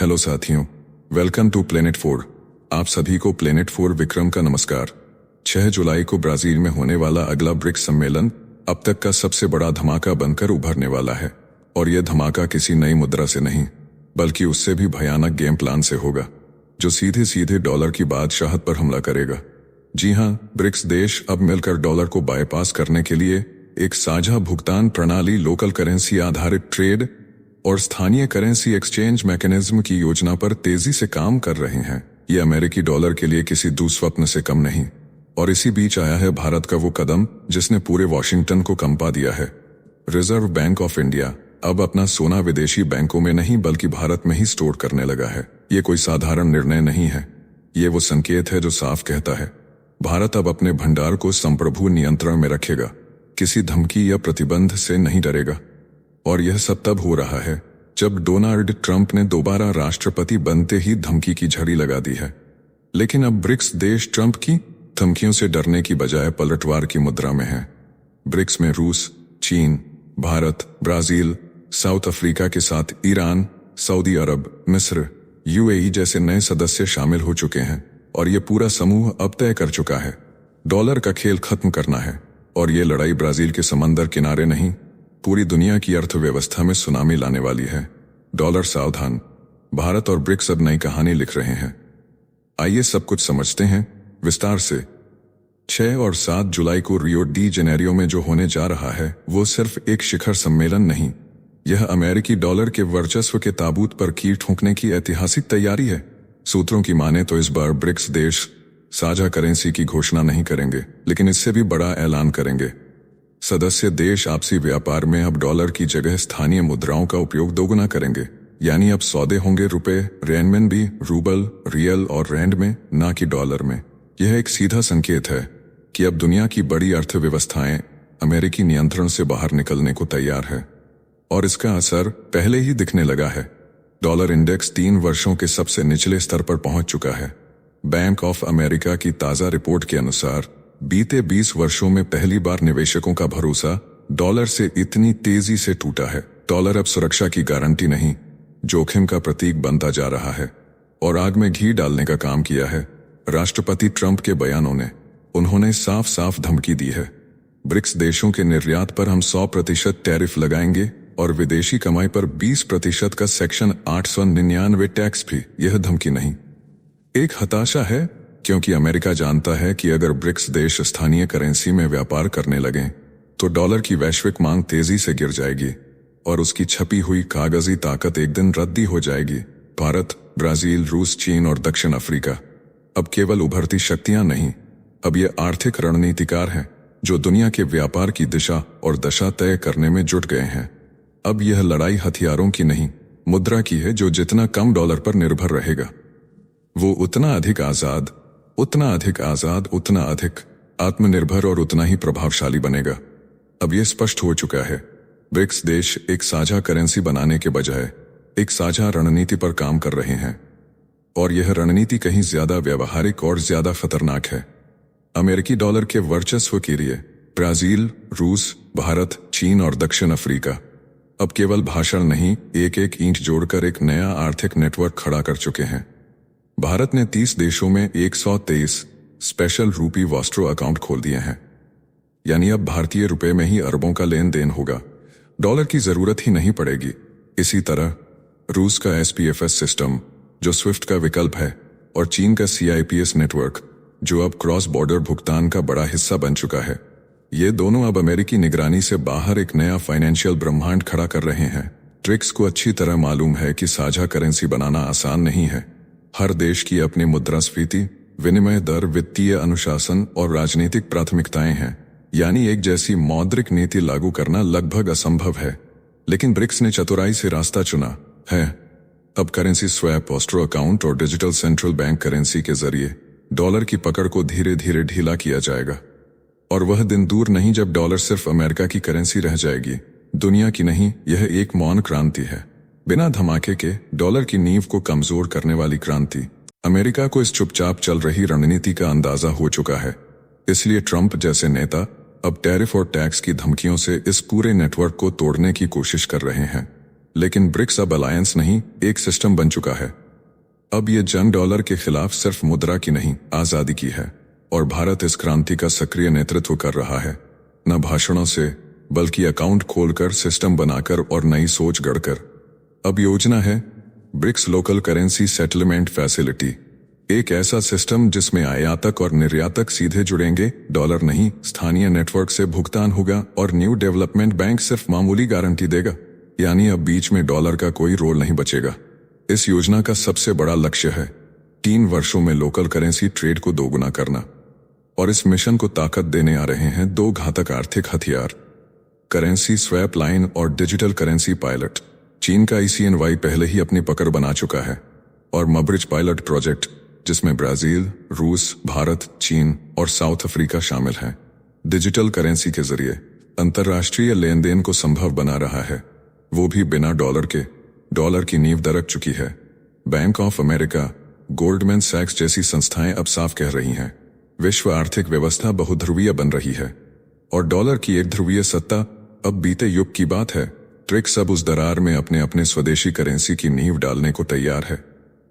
Hello साथियों, welcome to planet 4। आप सभी को प्लेनेट 4 विक्रम का नमस्कार। 6 जुलाई को ब्राजील में होने वाला अगला ब्रिक्स सम्मेलन अब तक का सबसे बड़ा धमाका बनकर उभरने वाला है। और यह धमाका किसी नई मुद्रा से नहीं, बल्कि उससे भी भयानक गेम प्लान से होगा, जो सीधे सीधे डॉलर की बादशाहत पर हमला करेगा। जी हां, ब्रिक्स देश अब मिलकर डॉलर को बाईपास करने के लिए एक साझा भुगतान प्रणाली, लोकल करेंसी आधारित ट्रेड और स्थानीय करेंसी एक्सचेंज मैकेनिज्म की योजना पर तेजी से काम कर रहे हैं। ये अमेरिकी डॉलर के लिए किसी दुस्वप्न से कम नहीं। और इसी बीच आया है भारत का वो कदम जिसने पूरे वॉशिंगटन को कंपा दिया है। रिजर्व बैंक ऑफ इंडिया अब अपना सोना विदेशी बैंकों में नहीं बल्कि भारत में ही स्टोर करने लगा है। ये कोई साधारण निर्णय नहीं है, ये वो संकेत है जो साफ कहता है भारत अब अपने भंडार को संप्रभु नियंत्रण में रखेगा, किसी धमकी या प्रतिबंध से नहीं डरेगा। और यह सब तब हो रहा है जब डोनाल्ड ट्रंप ने दोबारा राष्ट्रपति बनते ही धमकी की झड़ी लगा दी है। लेकिन अब ब्रिक्स देश ट्रंप की धमकियों से डरने की बजाय पलटवार की मुद्रा में है। ब्रिक्स में रूस, चीन, भारत, ब्राजील, साउथ अफ्रीका के साथ ईरान, सऊदी अरब, मिस्र, यूएई जैसे नए सदस्य शामिल हो चुके हैं। और ये पूरा समूह अब तय कर चुका है डॉलर का खेल खत्म करना है। और ये लड़ाई ब्राजील के समंदर किनारे नहीं, पूरी दुनिया की अर्थव्यवस्था में सुनामी लाने वाली है। डॉलर सावधान, भारत और ब्रिक्स अब नई कहानी लिख रहे हैं। आइए सब कुछ समझते हैं विस्तार से। 6 और 7 जुलाई को रियो डी जेनेरियो में जो होने जा रहा है वो सिर्फ एक शिखर सम्मेलन नहीं, यह अमेरिकी डॉलर के वर्चस्व के ताबूत पर कील ठोंकने की ऐतिहासिक तैयारी है। सूत्रों की माने तो इस बार ब्रिक्स देश साझा करेंसी की घोषणा नहीं करेंगे, लेकिन इससे भी बड़ा ऐलान करेंगे। सदस्य देश आपसी व्यापार में अब डॉलर की जगह स्थानीय मुद्राओं का उपयोग दोगुना करेंगे। यानी अब सौदे होंगे रुपए, रेनमिनबी, रूबल, रियल और रैंड में, ना कि डॉलर में। यह एक सीधा संकेत है कि अब दुनिया की बड़ी अर्थव्यवस्थाएं अमेरिकी नियंत्रण से बाहर निकलने को तैयार है। और इसका असर पहले ही दिखने लगा है। डॉलर इंडेक्स 3 वर्षों के सबसे निचले स्तर पर पहुंच चुका है। बैंक ऑफ अमेरिका की ताजा रिपोर्ट के अनुसार बीते 20 वर्षों में पहली बार निवेशकों का भरोसा डॉलर से इतनी तेजी से टूटा है। डॉलर अब सुरक्षा की गारंटी नहीं, जोखिम का प्रतीक बनता जा रहा है। और आग में घी डालने का काम किया है राष्ट्रपति ट्रंप के बयानों ने। उन्होंने साफ साफ धमकी दी है, ब्रिक्स देशों के निर्यात पर हम 100% टैरिफ लगाएंगे और विदेशी कमाई पर 20% का सेक्शन 899 टैक्स भी। यह धमकी नहीं, एक हताशा है, क्योंकि अमेरिका जानता है कि अगर ब्रिक्स देश स्थानीय करेंसी में व्यापार करने लगें तो डॉलर की वैश्विक मांग तेजी से गिर जाएगी और उसकी छपी हुई कागजी ताकत एक दिन रद्दी हो जाएगी। भारत, ब्राजील, रूस, चीन और दक्षिण अफ्रीका अब केवल उभरती शक्तियां नहीं, अब ये आर्थिक रणनीतिकार हैं जो दुनिया के व्यापार की दिशा और दशा तय करने में जुट गए हैं। अब यह लड़ाई हथियारों की नहीं, मुद्रा की है, जो जितना कम डॉलर पर निर्भर रहेगा वो उतना अधिक आजाद, उतना अधिक आत्मनिर्भर और उतना ही प्रभावशाली बनेगा। अब यह स्पष्ट हो चुका है, ब्रिक्स देश एक साझा करेंसी बनाने के बजाय एक साझा रणनीति पर काम कर रहे हैं। और यह रणनीति कहीं ज्यादा व्यावहारिक और ज्यादा खतरनाक है। अमेरिकी डॉलर के वर्चस्व के लिए ब्राजील, रूस, भारत, चीन और दक्षिण अफ्रीका अब केवल भाषण नहीं, एक एक ईंट जोड़कर एक नया आर्थिक नेटवर्क खड़ा कर चुके हैं। भारत ने 30 देशों में 123 स्पेशल रूपी वॉस्ट्रो अकाउंट खोल दिए हैं। यानी अब भारतीय रुपए में ही अरबों का लेन देन होगा, डॉलर की जरूरत ही नहीं पड़ेगी। इसी तरह रूस का SPFS सिस्टम जो स्विफ्ट का विकल्प है, और चीन का CIPS नेटवर्क जो अब क्रॉस बॉर्डर भुगतान का बड़ा हिस्सा बन चुका है, ये दोनों अब अमेरिकी निगरानी से बाहर एक नया फाइनेंशियल ब्रह्मांड खड़ा कर रहे हैं। ट्रिक्स को अच्छी तरह मालूम है कि साझा करेंसी बनाना आसान नहीं है। हर देश की अपनी मुद्रास्फीति, विनिमय दर, वित्तीय अनुशासन और राजनीतिक प्राथमिकताएं हैं। यानी एक जैसी मौद्रिक नीति लागू करना लगभग असंभव है। लेकिन ब्रिक्स ने चतुराई से रास्ता चुना है। अब करेंसी स्वैप, ऑस्ट्रो अकाउंट और डिजिटल सेंट्रल बैंक करेंसी के जरिए डॉलर की पकड़ को धीरे धीरे ढीला किया जाएगा। और वह दिन दूर नहीं जब डॉलर सिर्फ अमेरिका की करेंसी रह जाएगी, दुनिया की नहीं। यह एक मौन क्रांति है, बिना धमाके के डॉलर की नींव को कमजोर करने वाली क्रांति। अमेरिका को इस चुपचाप चल रही रणनीति का अंदाजा हो चुका है। इसलिए ट्रंप जैसे नेता अब टैरिफ और टैक्स की धमकियों से इस पूरे नेटवर्क को तोड़ने की कोशिश कर रहे हैं। लेकिन ब्रिक्स अब अलायंस नहीं, एक सिस्टम बन चुका है। अब ये जंग डॉलर के खिलाफ सिर्फ मुद्रा की नहीं, आजादी की है। और भारत इस क्रांति का सक्रिय नेतृत्व कर रहा है, न भाषणों से, बल्कि अकाउंट खोलकर, सिस्टम बनाकर और नई सोच गढ़कर। अब योजना है BRICS local currency settlement facility, एक ऐसा सिस्टम जिसमें आयातक और निर्यातक सीधे जुड़ेंगे, डॉलर नहीं, स्थानीय नेटवर्क से भुगतान होगा और न्यू डेवलपमेंट बैंक सिर्फ मामूली गारंटी देगा। यानी अब बीच में डॉलर का कोई रोल नहीं बचेगा। इस योजना का सबसे बड़ा लक्ष्य है 3 वर्षों में लोकल करेंसी ट्रेड को दोगुना करना। और इस मिशन को ताकत देने आ रहे हैं 2 घातक आर्थिक हथियार, करेंसी स्वैप लाइन और डिजिटल करेंसी पायलट। चीन का ECNY पहले ही अपनी पकड़ बना चुका है, और मब्रिज पायलट प्रोजेक्ट, जिसमें ब्राजील, रूस, भारत, चीन और साउथ अफ्रीका शामिल हैं, डिजिटल करेंसी के जरिए अंतर्राष्ट्रीय लेन देन को संभव बना रहा है, वो भी बिना डॉलर के। डॉलर की नींव दरक चुकी है। बैंक ऑफ अमेरिका, गोल्डमैन सैक्स जैसी संस्थाएं अब साफ कह रही हैं, विश्व आर्थिक व्यवस्था बहुध्रुवीय बन रही है और डॉलर की एक ध्रुवीय सत्ता अब बीते युग की बात है। ब्रिक्स अब उस दरार में अपने अपने स्वदेशी करेंसी की नींव डालने को तैयार है।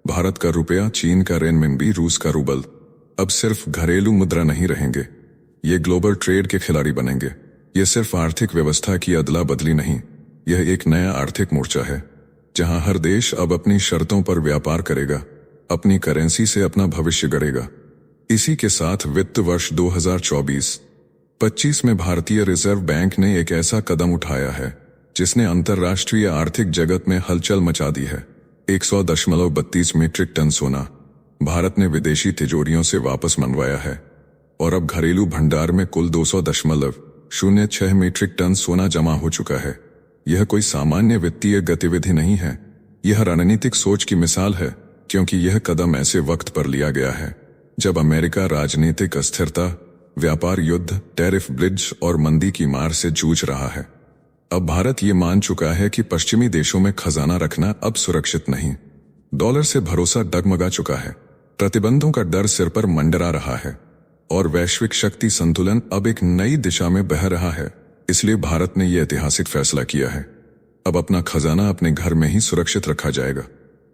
भारत का रुपया, चीन का रेनमिनबी, रूस का रूबल अब सिर्फ घरेलू मुद्रा नहीं रहेंगे, ये ग्लोबल ट्रेड के खिलाड़ी बनेंगे। ये सिर्फ आर्थिक व्यवस्था की अदला बदली नहीं, यह एक नया आर्थिक मोर्चा है, जहां हर देश अब अपनी शर्तों पर व्यापार करेगा, अपनी करेंसी से अपना भविष्य गढ़ेगा। इसी के साथ वित्त वर्ष 2024-25 में भारतीय रिजर्व बैंक ने एक ऐसा कदम उठाया है जिसने अंतर्राष्ट्रीय आर्थिक जगत में हलचल मचा दी है। 100.32 मीट्रिक टन सोना भारत ने विदेशी तिजोरियों से वापस मंगवाया है और अब घरेलू भंडार में कुल 200.06 मीट्रिक टन सोना जमा हो चुका है। यह कोई सामान्य वित्तीय गतिविधि नहीं है, यह रणनीतिक सोच की मिसाल है, क्योंकि यह कदम ऐसे वक्त पर लिया गया है जब अमेरिका राजनीतिक अस्थिरता, व्यापार युद्ध, टैरिफ ब्रिज और मंदी की मार से जूझ रहा है। अब भारत ये मान चुका है कि पश्चिमी देशों में खजाना रखना अब सुरक्षित नहीं। डॉलर से भरोसा डगमगा चुका है, प्रतिबंधों का डर सिर पर मंडरा रहा है और वैश्विक शक्ति संतुलन अब एक नई दिशा में बह रहा है। इसलिए भारत ने यह ऐतिहासिक फैसला किया है, अब अपना खजाना अपने घर में ही सुरक्षित रखा जाएगा।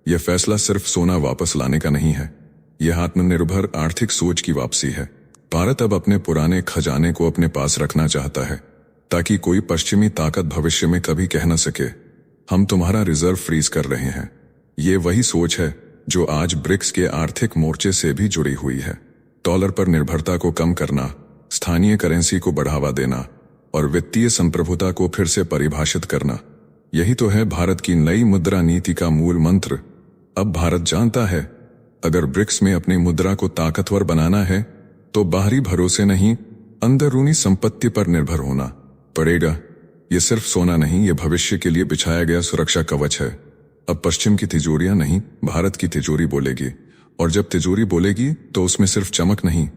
यह फैसला सिर्फ सोना वापस लाने का नहीं है, यह आत्मनिर्भर आर्थिक सोच की वापसी है। भारत अब अपने पुराने खजाने को अपने पास रखना चाहता है, ताकि कोई पश्चिमी ताकत भविष्य में कभी कह न सके, हम तुम्हारा रिजर्व फ्रीज कर रहे हैं। ये वही सोच है जो आज ब्रिक्स के आर्थिक मोर्चे से भी जुड़ी हुई है। डॉलर पर निर्भरता को कम करना, स्थानीय करेंसी को बढ़ावा देना और वित्तीय संप्रभुता को फिर से परिभाषित करना, यही तो है भारत की नई मुद्रा नीति का मूल मंत्र। अब भारत जानता है, अगर ब्रिक्स में अपनी मुद्रा को ताकतवर बनाना है तो बाहरी भरोसे नहीं, अंदरूनी संपत्ति पर निर्भर होना पड़ेगा। ये सिर्फ सोना नहीं, ये भविष्य के लिए बिछाया गया सुरक्षा कवच है। अब पश्चिम की तिजोरियां नहीं, भारत की तिजोरी बोलेगी, और जब तिजोरी बोलेगी तो उसमें सिर्फ चमक नहीं,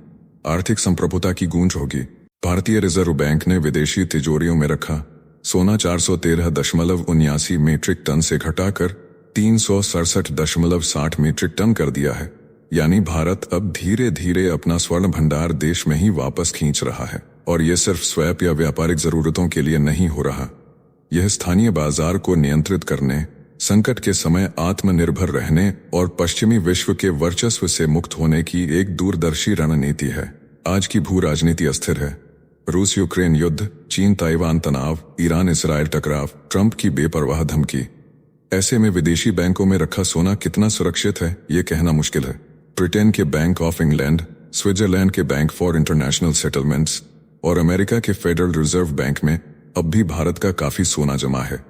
आर्थिक संप्रभुता की गूंज होगी। भारतीय रिजर्व बैंक ने विदेशी तिजोरियों में रखा सोना 413.79 मीट्रिक टन से घटाकर 367.60 मीट्रिक टन कर दिया है। यानी भारत अब धीरे धीरे अपना स्वर्ण भंडार देश में ही वापस खींच रहा है। और यह सिर्फ स्वैप या व्यापारिक जरूरतों के लिए नहीं हो रहा, यह स्थानीय बाजार को नियंत्रित करने, संकट के समय आत्मनिर्भर रहने और पश्चिमी विश्व के वर्चस्व से मुक्त होने की एक दूरदर्शी रणनीति है। आज की भू राजनीति अस्थिर है, रूस यूक्रेन युद्ध, चीन ताइवान तनाव, ईरान इसराइल टकराव, ट्रंप की बेपरवाह धमकी। ऐसे में विदेशी बैंकों में रखा सोना कितना सुरक्षित है, ये कहना मुश्किल है। ब्रिटेन के बैंक ऑफ इंग्लैंड, स्विट्जरलैंड के बैंक फॉर इंटरनेशनल सेटलमेंट्स और अमेरिका के फेडरल रिजर्व बैंक में अब भी भारत का काफी सोना जमा है।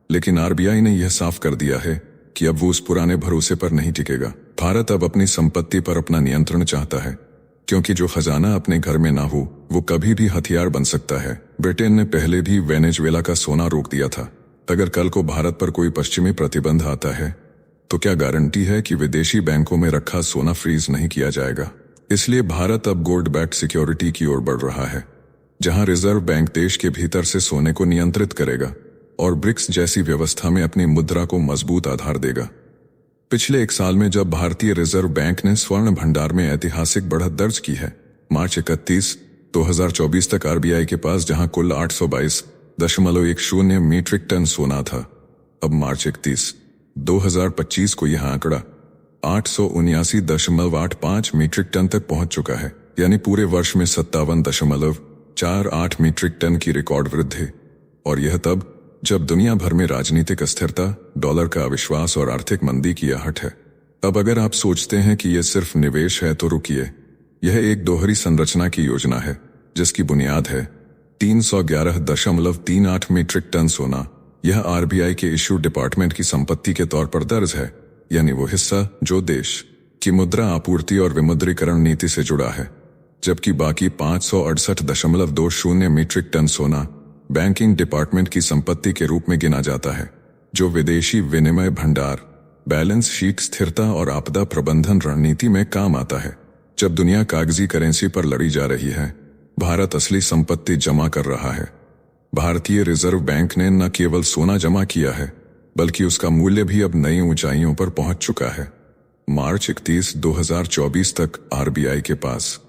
लेकिन RBI ने यह साफ कर दिया है कि अब वो उस पुराने भरोसे पर नहीं टिकेगा। भारत अब अपनी संपत्ति पर अपना नियंत्रण चाहता है, क्योंकि जो खजाना अपने घर में ना हो वो कभी भी हथियार बन सकता है। ब्रिटेन ने पहले भी वेनेजुएला का सोना रोक दिया था। अगर कल को भारत पर कोई पश्चिमी प्रतिबंध आता है तो क्या गारंटी है कि विदेशी बैंकों में रखा सोना फ्रीज नहीं किया जाएगा। इसलिए भारत अब गोल्ड बैक्ड सिक्योरिटी की ओर बढ़ रहा है, जहां रिजर्व बैंक देश के भीतर से सोने को नियंत्रित करेगा और ब्रिक्स जैसी व्यवस्था में अपनी मुद्रा को मजबूत आधार देगा। पिछले 1 साल में जब भारतीय रिजर्व बैंक ने स्वर्ण भंडार में ऐतिहासिक बढ़त दर्ज की है, मार्च 31, 2024 तक RBI के पास जहां कुल 822.10 मीट्रिक टन सोना था, अब मार्च 31, 2025 को यह आंकड़ा 879.85 मीट्रिक टन तक पहुंच चुका है, यानी पूरे वर्ष में 57.48 मीट्रिक टन की रिकॉर्ड वृद्धि। और यह तब जब दुनिया भर में राजनीतिक अस्थिरता, डॉलर का अविश्वास और आर्थिक मंदी की आहट है। अब अगर आप सोचते हैं कि यह सिर्फ निवेश है तो रुकिए, यह एक दोहरी संरचना की योजना है जिसकी बुनियाद है 311.38 मीट्रिक टन सोना। यह आरबीआई के इश्यू डिपार्टमेंट की संपत्ति के तौर पर दर्ज है, यानी वो हिस्सा जो देश की मुद्रा आपूर्ति और विमुद्रीकरण नीति से जुड़ा है, जबकि बाकी 568.20 मीट्रिक टन सोना बैंकिंग डिपार्टमेंट की संपत्ति के रूप में गिना जाता है, जो विदेशी विनिमय भंडार, बैलेंस शीट स्थिरता और आपदा प्रबंधन रणनीति में काम आता है। जब दुनिया कागजी करेंसी पर लड़ी जा रही है, भारत असली संपत्ति जमा कर रहा है। भारतीय रिजर्व बैंक ने न केवल सोना जमा किया है, बल्कि उसका मूल्य भी अब नई ऊंचाइयों पर पहुंच चुका है। मार्च 31, 2024 तक आरबीआई के पास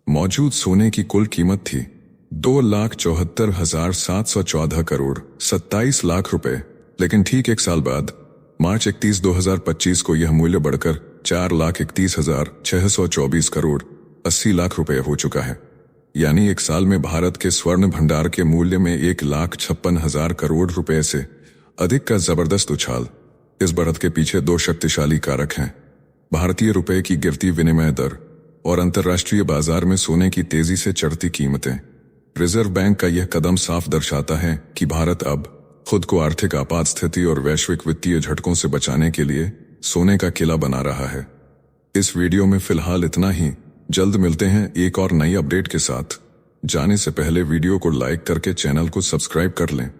मौजूद सोने की कुल कीमत थी 2,74,714 करोड़ 27 लाख रुपए, लेकिन ठीक एक साल बाद मार्च 31, 2025 को यह मूल्य बढ़कर 4,31,624 करोड़ 80 लाख रुपए हो चुका है। यानी एक साल में भारत के स्वर्ण भंडार के मूल्य में 1,56,000 करोड़ रुपए से अधिक का जबरदस्त उछाल। इस बढ़त के पीछे दो शक्तिशाली कारक हैं: भारतीय रुपए की गिरती विनिमय दर और अंतर्राष्ट्रीय बाजार में सोने की तेजी से चढ़ती कीमतें। रिजर्व बैंक का यह कदम साफ दर्शाता है कि भारत अब खुद को आर्थिक आपात स्थिति और वैश्विक वित्तीय झटकों से बचाने के लिए सोने का किला बना रहा है। इस वीडियो में फिलहाल इतना ही। जल्द मिलते हैं एक और नई अपडेट के साथ। जाने से पहले वीडियो को लाइक करके चैनल को सब्सक्राइब कर लें।